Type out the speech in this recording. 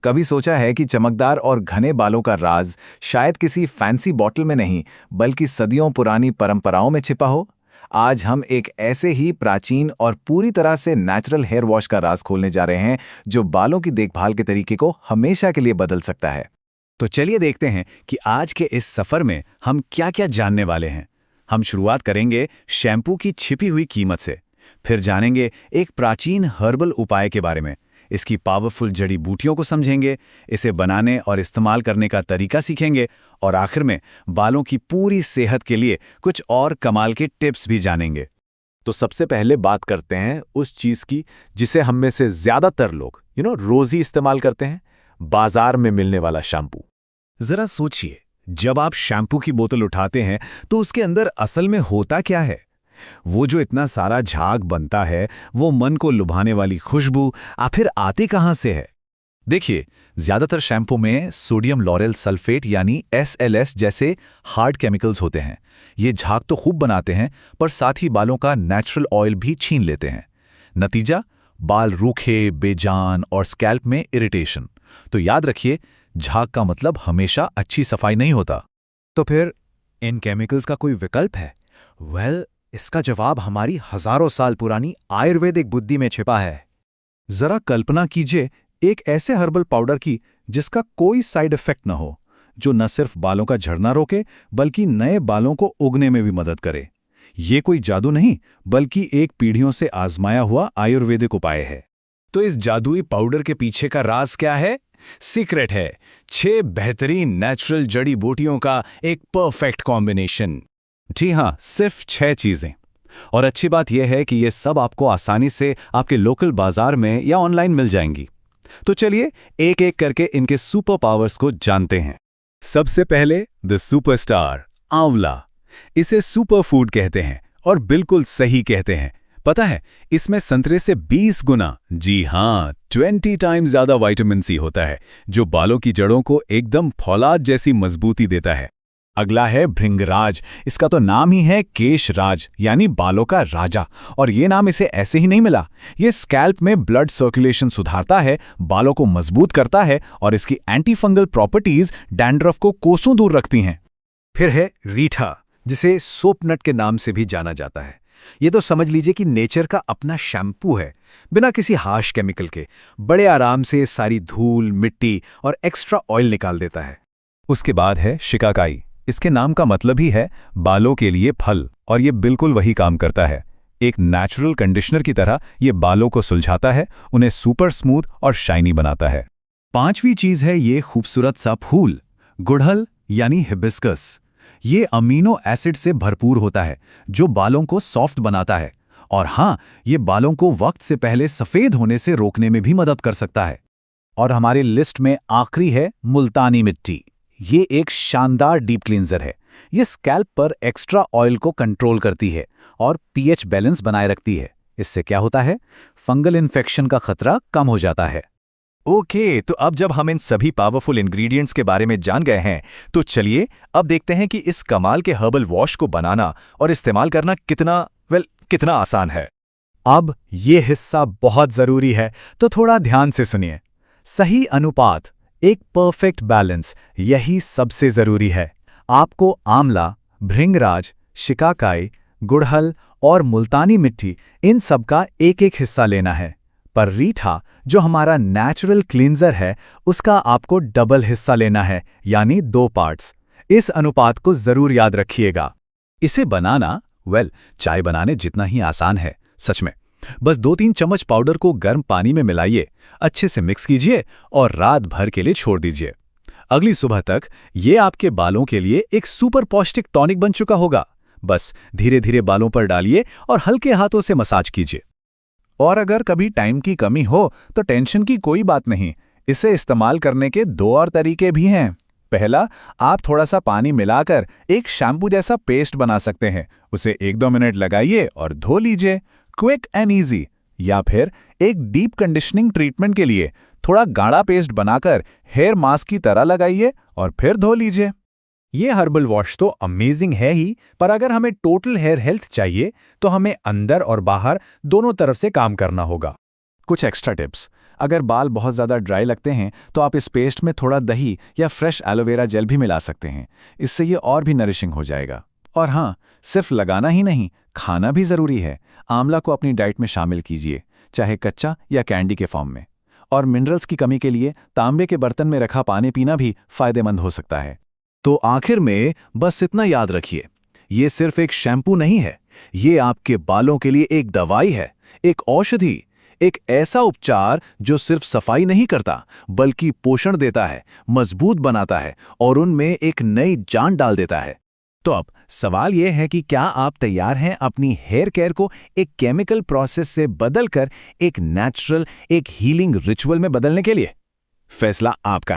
कभी सोचा है कि चमकदार और घने बालों का राज शायद किसी फैंसी बॉटल में नहीं, बल्कि सदियों पुरानी परंपराओं में छिपा हो? आज हम एक ऐसे ही प्राचीन और पूरी तरह से नेचुरल हेयर वॉश का राज खोलने जा रहे हैं, जो बालों की देखभाल के तरीके को हमेशा के लिए बदल सकता है। तो चलिए देखते हैं कि आज के इस सफर में हम क्या-क्या जानने वाले हैं। हम शुरुआत करेंगे शैम्पू की छिपी हुई कीमत से, फिर जानेंगे एक प्राचीन हर्बल उपाय के बारे में, इसकी पावरफुल जड़ी बूटियों को समझेंगे, इसे बनाने और इस्तेमाल करने का तरीका सीखेंगे और आखिर में बालों की पूरी सेहत के लिए कुछ और कमाल के टिप्स भी जानेंगे। तो सबसे पहले बात करते हैं उस चीज की जिसे हम में से ज्यादातर लोग रोज ही इस्तेमाल करते हैं, बाजार में मिलने वाला शैम्पू। जरा सोचिए, जब आप शैम्पू की बोतल उठाते हैं तो उसके अंदर असल में होता क्या है? वो जो इतना सारा झाग बनता है, वो मन को लुभाने वाली खुशबू आखिर आती कहाँ से है? देखिए, ज्यादातर शैम्पू में सोडियम लॉरेल सल्फेट यानी SLS जैसे हार्ड केमिकल्स होते हैं। ये झाग तो खूब बनाते हैं, पर साथ ही बालों का नेचुरल ऑयल भी छीन लेते हैं। नतीजा, बाल रूखे, बेजान और स्कैल्प में इरिटेशन। तो याद रखिए, झाग का मतलब हमेशा अच्छी सफाई नहीं होता। तो फिर इन केमिकल्स का कोई विकल्प है? इसका जवाब हमारी हजारों साल पुरानी आयुर्वेदिक बुद्धि में छिपा है। जरा कल्पना कीजिए एक ऐसे हर्बल पाउडर की जिसका कोई साइड इफेक्ट न हो, जो न सिर्फ बालों का झड़ना रोके बल्कि नए बालों को उगने में भी मदद करे। ये कोई जादू नहीं, बल्कि एक पीढ़ियों से आजमाया हुआ आयुर्वेदिक उपाय है। तो इस जादुई पाउडर के पीछे का राज क्या है? सीक्रेट है 6 बेहतरीन नेचुरल जड़ी बूटियों का एक परफेक्ट कॉम्बिनेशन। जी हाँ, सिर्फ 6 चीजें। और अच्छी बात यह है कि ये सब आपको आसानी से आपके लोकल बाजार में या ऑनलाइन मिल जाएंगी। तो चलिए एक एक करके इनके सुपर पावर्स को जानते हैं। सबसे पहले द सुपरस्टार, आंवला। इसे सुपर फूड कहते हैं और बिल्कुल सही कहते हैं। पता है, इसमें संतरे से 20 गुना, जी हाँ 20 टाइम्स ज्यादा विटामिन सी होता है, जो बालों की जड़ों को एकदम फौलाद जैसी मजबूती देता है। अगला है भृंगराज। इसका तो नाम ही है केशराज, यानी बालों का राजा। और ये नाम इसे ऐसे ही नहीं मिला। ये स्कैल्प में ब्लड सर्कुलेशन सुधारता है, बालों को मजबूत करता है और इसकी एंटी फंगल प्रॉपर्टीज डैंड्रफ को कोसों दूर रखती हैं। फिर है रीठा, जिसे सोपनट के नाम से भी जाना जाता है। ये तो समझ लीजिए कि नेचर का अपना शैम्पू है, बिना किसी हार्श केमिकल के। बड़े आराम से सारी धूल, मिट्टी और एक्स्ट्रा ऑयल निकाल देता है। उसके बाद है शिकाकाई। इसके नाम का मतलब ही है बालों के लिए फल, और ये बिल्कुल वही काम करता है। एक नेचुरल कंडीशनर की तरह ये बालों को सुलझाता है, उन्हें सुपर स्मूथ और शाइनी बनाता है। 5वीं चीज है ये खूबसूरत सा फूल, गुड़हल यानी हिबिस्कस। ये अमीनो एसिड से भरपूर होता है, जो बालों को सॉफ्ट बनाता है। और हाँ, ये बालों को वक्त से पहले सफेद होने से रोकने में भी मदद कर सकता है। और हमारी लिस्ट में आखिरी है मुल्तानी मिट्टी। ये एक शानदार डीप क्लींजर है। ये स्कैल्प पर एक्स्ट्रा ऑयल को कंट्रोल करती है और पीएच बैलेंस बनाए रखती है। इससे क्या होता है? फंगल इन्फेक्शन का खतरा कम हो जाता है। ओके, तो अब जब हम इन सभी पावरफुल इंग्रेडिएंट्स के बारे में जान गए हैं, तो चलिए अब देखते हैं कि इस कमाल के हर्बल वॉश को बनाना और इस्तेमाल करना कितना आसान है। अब ये हिस्सा बहुत जरूरी है, तो थोड़ा ध्यान से सुनिए। सही अनुपात, एक परफेक्ट बैलेंस, यही सबसे जरूरी है। आपको आंवला, भृंगराज, शिकाकाई, गुड़हल और मुल्तानी मिट्टी, इन सब का एक एक हिस्सा लेना है। पर रीठा, जो हमारा नेचुरल क्लींजर है, उसका आपको डबल हिस्सा लेना है, यानी 2 पार्ट्स। इस अनुपात को जरूर याद रखिएगा। इसे बनाना चाय बनाने जितना ही आसान है, सच में। बस 2-3 चम्मच पाउडर को गर्म पानी में मिलाइए, अच्छे से मिक्स कीजिए और रात भर के लिए छोड़ दीजिए। अगली सुबह तक ये आपके बालों के लिए एक सुपर पौष्टिक टॉनिक बन चुका होगा। बस धीरे धीरे बालों पर डालिए और हल्के हाथों से मसाज कीजिए। और अगर कभी टाइम की कमी हो तो टेंशन की कोई बात नहीं। इसे इस्तेमाल करने के 2 और तरीके भी हैं। पहला, आप थोड़ा सा पानी मिलाकर एक शैम्पू जैसा पेस्ट बना सकते हैं। उसे 1-2 मिनट लगाइए और धो लीजिए, क्विक एंड ईजी। या फिर एक डीप कंडीशनिंग ट्रीटमेंट के लिए थोड़ा गाढ़ा पेस्ट बनाकर हेयर मास्क की तरह लगाइए और फिर धो लीजिए। ये हर्बल वॉश तो अमेजिंग है ही, पर अगर हमें टोटल हेयर हेल्थ चाहिए तो हमें अंदर और बाहर दोनों तरफ से काम करना होगा। कुछ एक्स्ट्रा टिप्स। अगर बाल बहुत ज़्यादा ड्राई लगते हैं तो आप इस पेस्ट में थोड़ा दही या फ्रेश एलोवेरा जेल भी मिला सकते हैं। इससे ये और भी नरिशिंग हो जाएगा। और हाँ, सिर्फ लगाना ही नहीं, खाना भी ज़रूरी है। आंवला को अपनी डाइट में शामिल कीजिए, चाहे कच्चा या कैंडी के फॉर्म में। और मिनरल्स की कमी के लिए तांबे के बर्तन में रखा पानी पीना भी फायदेमंद हो सकता है। तो आखिर में बस इतना याद रखिए, ये सिर्फ एक शैम्पू नहीं है, ये आपके बालों के लिए एक दवाई है, एक औषधि, एक ऐसा उपचार जो सिर्फ सफाई नहीं करता बल्कि पोषण देता है, मजबूत बनाता है और उनमें एक नई जान डाल देता है। तो अब सवाल यह है कि क्या आप तैयार हैं अपनी हेयर केयर को एक केमिकल प्रोसेस से बदलकर एक नेचुरल, एक हीलिंग रिचुअल में बदलने के लिए? फैसला आपका।